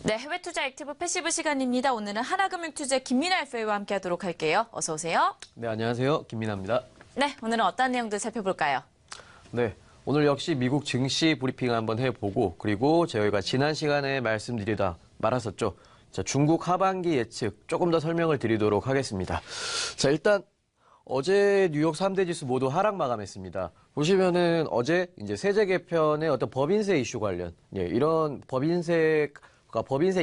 네, 해외 투자 액티브 패시브 시간입니다. 오늘은 하나금융투자 김민아 FA와 함께하도록 할게요. 어서 오세요. 네, 안녕하세요. 김민아입니다. 네, 오늘은 어떤 내용들 살펴볼까요? 네, 오늘 역시 미국 증시 브리핑 한번 해보고 그리고 저희가 지난 시간에 말씀드리다 말았었죠. 자, 중국 하반기 예측 조금 더 설명을 드리도록 하겠습니다. 자, 일단 어제 뉴욕 3대 지수 모두 하락 마감했습니다. 보시면은 어제 이제 세제 개편의 어떤 법인세 이슈 관련 이런 법인세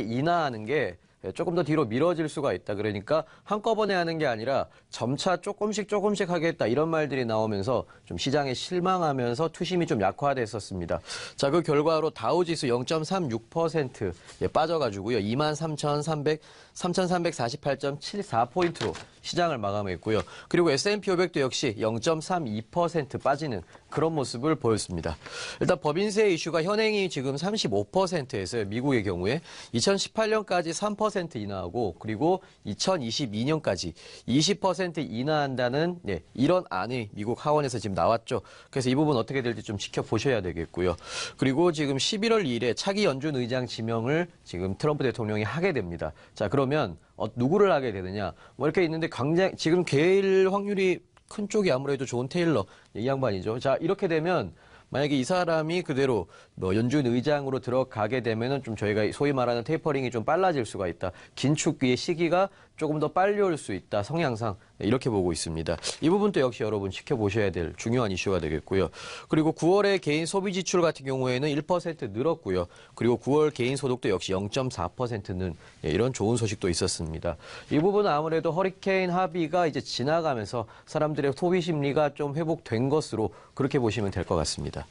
인하하는 게 조금 더 뒤로 미뤄질 수가 있다. 그러니까 한꺼번에 하는 게 아니라 점차 조금씩 하겠다. 이런 말들이 나오면서 좀 시장에 실망하면서 투심이 좀 약화됐었습니다. 자, 그 결과로 다우지수 0.36% 빠져가지고요. 23,348.74포인트로 시장을 마감했고요. 그리고 S&P 500도 역시 0.32% 빠지는 그런 모습을 보였습니다. 일단 법인세 이슈가 현행이 지금 35%에서요. 미국의 경우에 2018년까지 3% 인하하고 그리고 2022년까지 20% 인하한다는 이런 안이 미국 하원에서 지금 나왔죠. 그래서 이 부분 어떻게 될지 좀 지켜보셔야 되겠고요. 그리고 지금 11월 2일에 차기 연준 의장 지명을 지금 트럼프 대통령이 하게 됩니다. 자, 그러면 누구를 하게 되느냐? 뭐 이렇게 있는데 지금 개일 확률이 큰 쪽이 아무래도 존 테일러 이 양반이죠. 자, 이렇게 되면 만약에 이 사람이 그대로 연준 의장으로 들어가게 되면은 좀 저희가 소위 말하는 테이퍼링이 좀 빨라질 수가 있다. 긴축기의 시기가 조금 더 빨리 올 수 있다. 성향상 이렇게 보고 있습니다. 이 부분도 역시 여러분 지켜보셔야 될 중요한 이슈가 되겠고요. 그리고 9월에 개인 소비 지출 같은 경우에는 1% 늘었고요. 그리고 9월 개인 소득도 역시 0.4%는 이런 좋은 소식도 있었습니다. 이 부분은 아무래도 허리케인 하비가 이제 지나가면서 사람들의 소비 심리가 좀 회복된 것으로 그렇게 보시면 될 것 같습니다.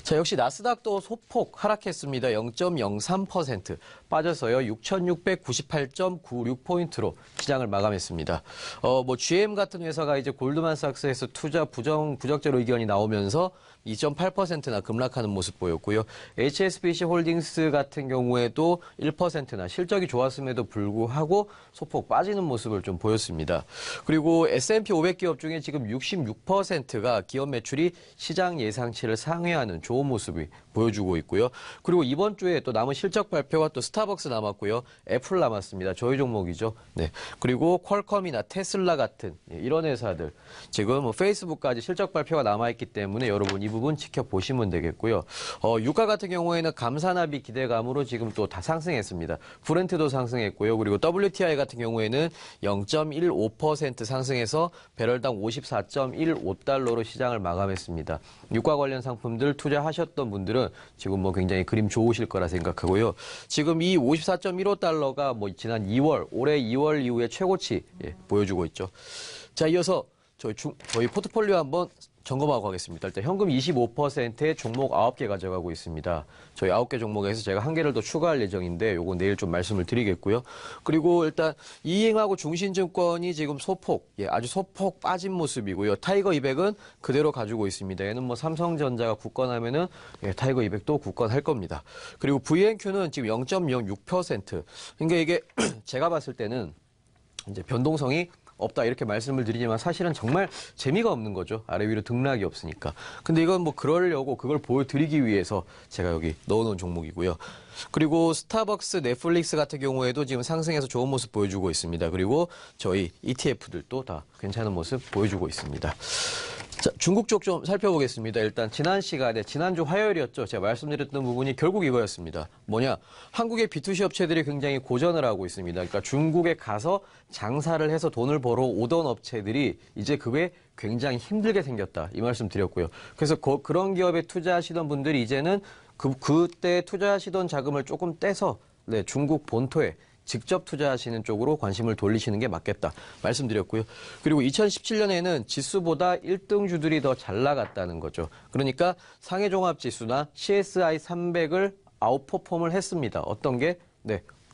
자, 역시 나스닥도 소폭 하락했습니다. 0.03% 빠져서요. 6,698.96포인트로 시장을 마감했습니다. GM 같은 회사가 이제 골드만삭스에서 투자 부적절 의견이 나오면서 2.8%나 급락하는 모습 보였고요. HSBC 홀딩스 같은 경우에도 1%나 실적이 좋았음에도 불구하고 소폭 빠지는 모습을 좀 보였습니다. 그리고 S&P 500기업 중에 지금 66%가 기업 매출이 시장 예상치를 상회하는 좋은 모습이 보여주고 있고요. 그리고 이번 주에 또 남은 실적 발표가 또 스타벅스 남았고요. 애플 남았습니다. 저희 종목이죠. 네. 그리고 퀄컴이나 테슬라 같은 이런 회사들 지금 페이스북까지 실적 발표가 남아있기 때문에 여러분 이 부분 지켜보시면 되겠고요. 유가 같은 경우에는 감산합의 기대감으로 지금 또 다 상승했습니다. 브렌트도 상승했고요. 그리고 WTI 같은 경우에는 0.15% 상승해서 배럴당 54.15달러로 시장을 마감했습니다. 유가 관련 상품들 투자하셨던 분들은 지금 굉장히 그림 좋으실 거라 생각하고요. 지금 이 54.15달러가 지난 2월, 올해 2월 이후에 최고치 보여주고 있죠. 자, 이어서 저희 포트폴리오 한번 점검하고 가겠습니다. 일단 현금 25%의 종목 9개 가져가고 있습니다. 저희 9개 종목에서 제가 1개를 더 추가할 예정인데 요거 내일 좀 말씀을 드리겠고요. 그리고 일단 이잉하고 중신증권이 지금 아주 소폭 빠진 모습이고요. 타이거 200은 그대로 가지고 있습니다. 얘는 삼성전자가 굳건하면은 타이거 200도 굳건할 겁니다. 그리고 VNQ는 지금 0.06%. 그러니까 이게 제가 봤을 때는 이제 변동성이 없다 이렇게 말씀을 드리지만 사실은 정말 재미가 없는 거죠. 아래 위로 등락이 없으니까. 근데 이건 그러려고 그걸 보여드리기 위해서 제가 여기 넣어놓은 종목이고요. 그리고 스타벅스, 넷플릭스 같은 경우에도 지금 상승해서 좋은 모습 보여주고 있습니다. 그리고 저희 ETF들도 다 괜찮은 모습 보여주고 있습니다. 자, 중국 쪽 좀 살펴보겠습니다. 일단 지난주 화요일이었죠. 제가 말씀드렸던 부분이 결국 이거였습니다. 한국의 B2C 업체들이 굉장히 고전을 하고 있습니다. 그러니까 중국에 가서 장사를 해서 돈을 벌어 오던 업체들이 이제 그게 굉장히 힘들게 생겼다. 이 말씀 드렸고요. 그래서 그런 기업에 투자하시던 분들이 이제는 그때 투자하시던 자금을 조금 떼서 중국 본토에 직접 투자하시는 쪽으로 관심을 돌리시는 게 맞겠다 말씀드렸고요. 그리고 2017년에는 지수보다 1등주들이 더 잘 나갔다는 거죠. 그러니까 상해종합지수나 CSI 300을 아웃퍼폼을 했습니다. 어떤 게?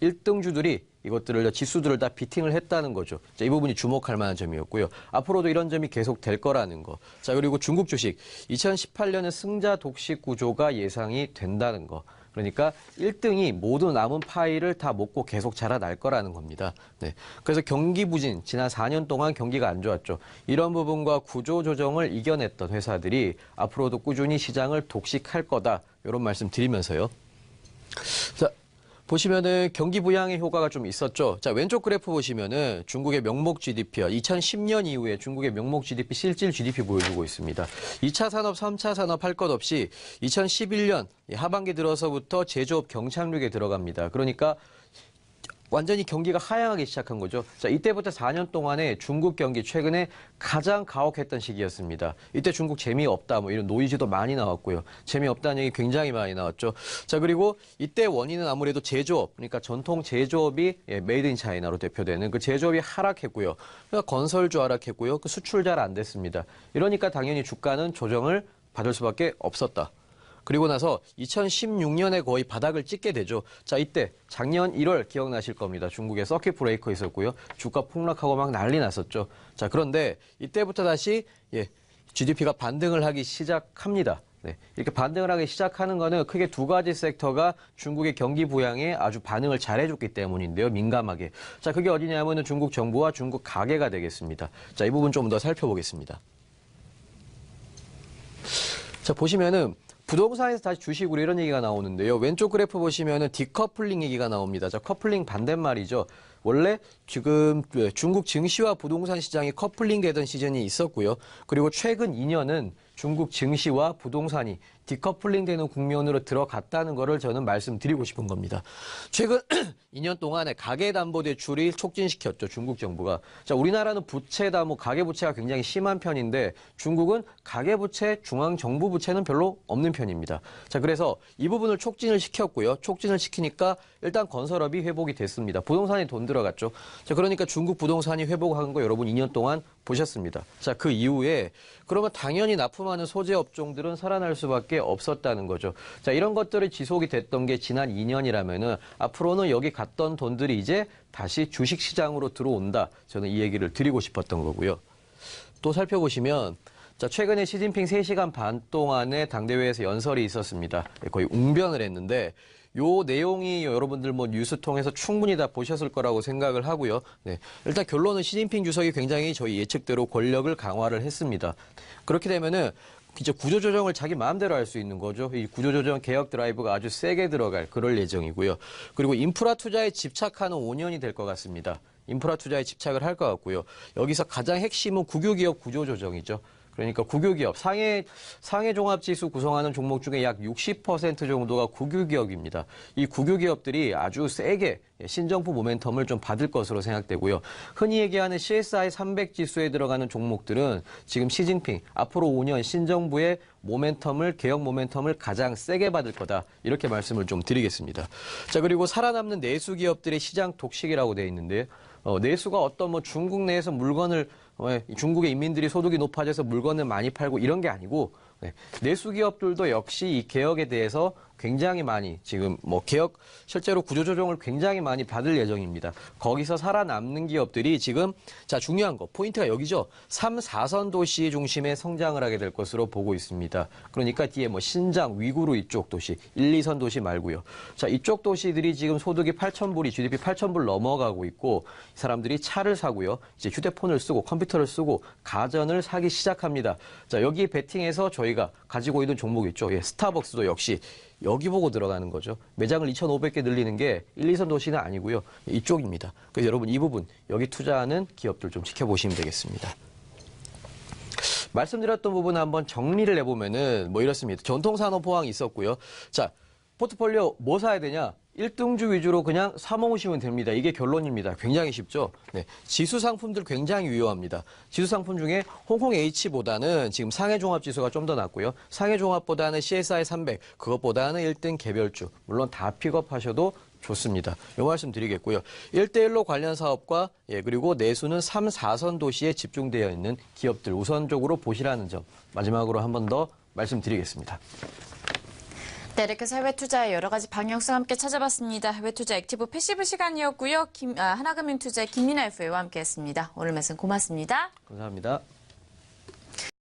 1등주들이 이것들을 지수들을 다 비팅을 했다는 거죠. 자, 이 부분이 주목할 만한 점이었고요. 앞으로도 이런 점이 계속 될 거라는 거. 자, 그리고 중국 주식 2018년은 승자 독식 구조가 예상이 된다는 거. 그러니까 1등이 모두 남은 파일을 다 먹고 계속 자라날 거라는 겁니다. 그래서 경기 부진, 지난 4년 동안 경기가 안 좋았죠. 이런 부분과 구조 조정을 이겨냈던 회사들이 앞으로도 꾸준히 시장을 독식할 거다. 이런 말씀 드리면서요. 자, 보시면은 경기 부양의 효과가 좀 있었죠. 자, 왼쪽 그래프 보시면은 중국의 명목 GDP와 2010년 이후에 중국의 명목 GDP, 실질 GDP 보여주고 있습니다. 2차 산업, 3차 산업 할 것 없이 2011년 하반기 들어서부터 제조업 경착륙에 들어갑니다. 그러니까 완전히 경기가 하향하기 시작한 거죠. 자, 이때부터 4년 동안에 중국 경기 최근에 가장 가혹했던 시기였습니다. 이때 중국 재미없다, 뭐 이런 노이즈도 많이 나왔고요. 재미없다는 얘기 굉장히 많이 나왔죠. 자, 그리고 이때 원인은 아무래도 제조업, 그러니까 전통 제조업이 메이드 인 차이나로 대표되는 그 제조업이 하락했고요. 그러니까 건설주 하락했고요. 그 수출 잘 안 됐습니다. 이러니까 당연히 주가는 조정을 받을 수밖에 없었다. 그리고 나서 2016년에 거의 바닥을 찍게 되죠. 자, 이때 작년 1월 기억나실 겁니다. 중국에 서킷 브레이커 있었고요. 주가 폭락하고 막 난리 났었죠. 자, 그런데 이때부터 다시 GDP가 반등을 하기 시작합니다. 네, 이렇게 반등을 하기 시작하는 거는 크게 두 가지 섹터가 중국의 경기 부양에 아주 반응을 잘해줬기 때문인데요. 민감하게. 자, 그게 어디냐면은 중국 정부와 중국 가계가 되겠습니다. 자, 이 부분 좀 더 살펴보겠습니다. 자, 보시면은 부동산에서 다시 주식으로 이런 얘기가 나오는데요. 왼쪽 그래프 보시면은 디커플링 얘기가 나옵니다. 자, 커플링 반대말이죠. 원래 지금 중국 증시와 부동산 시장이 커플링 되던 시즌이 있었고요. 그리고 최근 2년은 중국 증시와 부동산이 디커플링 되는 국면으로 들어갔다는 거를 저는 말씀드리고 싶은 겁니다. 최근 2년 동안에 가계담보대출이 촉진시켰죠, 중국 정부가. 자, 우리나라는 부채담보, 가계부채가 굉장히 심한 편인데 중국은 가계부채, 중앙정부 부채는 별로 없는 편입니다. 자, 그래서 이 부분을 촉진을 시켰고요. 촉진을 시키니까 일단 건설업이 회복이 됐습니다. 부동산에 돈 들어갔죠. 자, 그러니까 중국 부동산이 회복한 거 여러분 2년 동안 보셨습니다. 자, 그 이후에 그러면 당연히 납품하는 소재 업종들은 살아날 수밖에 없었다는 거죠. 자, 이런 것들이 지속이 됐던 게 지난 2년이라면은 앞으로는 여기 갔던 돈들이 이제 다시 주식 시장으로 들어온다. 저는 이 얘기를 드리고 싶었던 거고요. 또 살펴보시면 자, 최근에 시진핑 3시간 반 동안에 당대회에서 연설이 있었습니다. 거의 웅변을 했는데 요 내용이 여러분들 뭐 뉴스 통해서 충분히 다 보셨을 거라고 생각을 하고요. 네. 일단 결론은 시진핑 주석이 굉장히 저희 예측대로 권력을 강화를 했습니다. 그렇게 되면은 이제 구조조정을 자기 마음대로 할 수 있는 거죠. 이 구조조정 개혁 드라이브가 아주 세게 들어갈 그럴 예정이고요. 그리고 인프라 투자에 집착하는 5년이 될 것 같습니다. 인프라 투자에 집착을 할 것 같고요. 여기서 가장 핵심은 국유기업 구조조정이죠. 그러니까 국유기업, 상해 종합지수 구성하는 종목 중에 약 60% 정도가 국유기업입니다. 이 국유기업들이 아주 세게 신정부 모멘텀을 좀 받을 것으로 생각되고요. 흔히 얘기하는 CSI 300 지수에 들어가는 종목들은 지금 시진핑 앞으로 5년 신정부의 모멘텀을, 개혁 모멘텀을 가장 세게 받을 거다. 이렇게 말씀을 좀 드리겠습니다. 자, 그리고 살아남는 내수 기업들의 시장 독식이라고 되어 있는데요. 내수가 어떤 뭐 중국 내에서 물건을 중국의 인민들이 소득이 높아져서 물건을 많이 팔고 이런 게 아니고 내수 기업들도 역시 이 개혁에 대해서 굉장히 많이 지금 뭐 개혁 실제로 구조조정을 굉장히 많이 받을 예정입니다. 거기서 살아남는 기업들이 지금 자 중요한 거 포인트가 여기죠. 3, 4선 도시 중심의 성장을 하게 될 것으로 보고 있습니다. 그러니까 뒤에 뭐 신장, 위구르 이쪽 도시, 1, 2선 도시 말고요. 자 이쪽 도시들이 지금 소득이 8,000불이 GDP 8,000불 넘어가고 있고 이 사람들이 차를 사고요. 이제 휴대폰을 쓰고 컴퓨터를 쓰고 가전을 사기 시작합니다. 자 여기 베팅해서 저희가 가지고 있는 종목 있죠. 예, 스타벅스도 역시 여기 보고 들어가는 거죠. 매장을 2,500개 늘리는 게 1, 2선 도시는 아니고요. 이쪽입니다. 그래서 여러분 이 부분 여기 투자하는 기업들 좀 지켜보시면 되겠습니다. 말씀드렸던 부분 한번 정리를 해보면은 뭐 이렇습니다. 전통산업 호황이 있었고요. 자, 포트폴리오 뭐 사야 되냐? 1등주 위주로 그냥 사모으시면 됩니다. 이게 결론입니다. 굉장히 쉽죠? 네. 지수 상품들 굉장히 유효합니다. 지수 상품 중에 홍콩 H보다는 지금 상해 종합 지수가 좀 더 낫고요. 상해 종합보다는 CSI 300, 그것보다는 1등 개별주. 물론 다 픽업하셔도 좋습니다. 이 말씀 드리겠고요. 1대1로 관련 사업과 그리고 내수는 3, 4선 도시에 집중되어 있는 기업들 우선적으로 보시라는 점 마지막으로 한 번 더 말씀드리겠습니다. 네, 이렇게 해서 해외 투자의 여러 가지 방향성 함께 찾아봤습니다. 해외 투자 액티브 패시브 시간이었고요. 하나금융투자의 김민아 FA와 함께했습니다. 오늘 말씀 고맙습니다. 감사합니다.